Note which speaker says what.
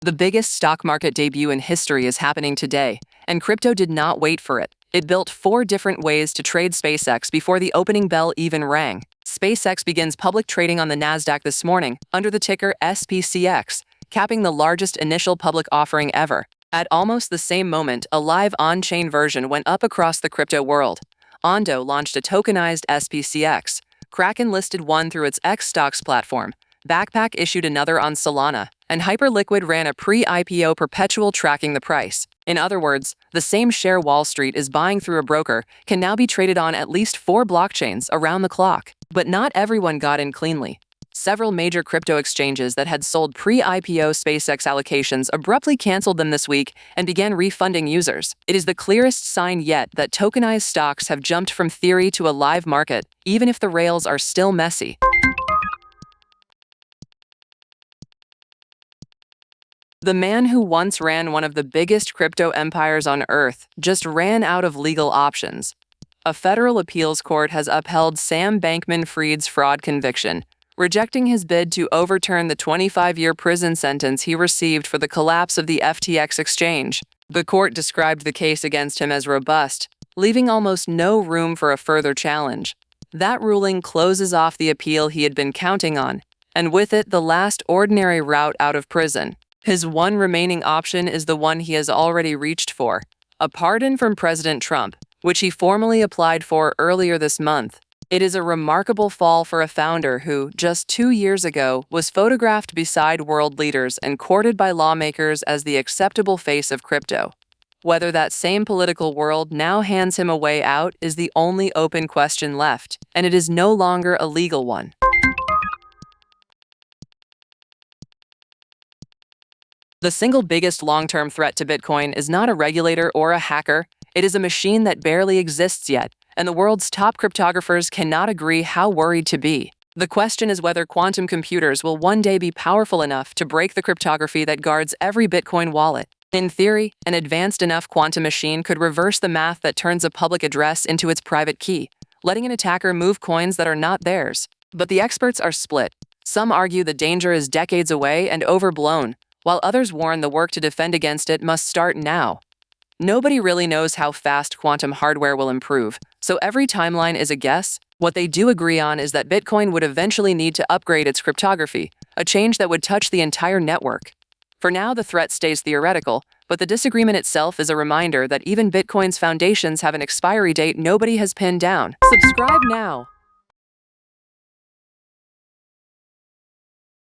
Speaker 1: The biggest stock market debut in history is happening today, and crypto did not wait for it. It built 4 different ways to trade SpaceX before the opening bell even rang. SpaceX begins public trading on the Nasdaq this morning under the ticker SPCX, capping the largest initial public offering ever. At almost the same moment, a live on-chain version went up across the crypto world. Ondo launched a tokenized SPCX. Kraken listed one through its X stocks platform. Backpack issued another on Solana, and Hyperliquid ran a pre-IPO perpetual tracking the price. In other words, the same share Wall Street is buying through a broker can now be traded on at least 4 blockchains around the clock. But not everyone got in cleanly. Several major crypto exchanges that had sold pre-IPO SpaceX allocations abruptly canceled them this week and began refunding users. It is the clearest sign yet that tokenized stocks have jumped from theory to a live market, even if the rails are still messy. The man who once ran one of the biggest crypto empires on Earth just ran out of legal options. A federal appeals court has upheld Sam Bankman-Fried's fraud conviction, rejecting his bid to overturn the 25-year prison sentence he received for the collapse of the FTX exchange. The court described the case against him as robust, leaving almost no room for a further challenge. That ruling closes off the appeal he had been counting on, and with it the last ordinary route out of prison. His one remaining option is the one he has already reached for, a pardon from President Trump, which he formally applied for earlier this month. It is a remarkable fall for a founder who, just 2 years ago, was photographed beside world leaders and courted by lawmakers as the acceptable face of crypto. Whether that same political world now hands him a way out is the only open question left, and it is no longer a legal one. The single biggest long-term threat to Bitcoin is not a regulator or a hacker. It is a machine that barely exists yet, and the world's top cryptographers cannot agree how worried to be. The question is whether quantum computers will one day be powerful enough to break the cryptography that guards every Bitcoin wallet. In theory, an advanced enough quantum machine could reverse the math that turns a public address into its private key, letting an attacker move coins that are not theirs. But the experts are split. Some argue the danger is decades away and overblown, while others warn the work to defend against it must start now. Nobody really knows how fast quantum hardware will improve, so every timeline is a guess. What they do agree on is that Bitcoin would eventually need to upgrade its cryptography, a change that would touch the entire network. For now, the threat stays theoretical, but the disagreement itself is a reminder that even Bitcoin's foundations have an expiry date nobody has pinned down. Subscribe now.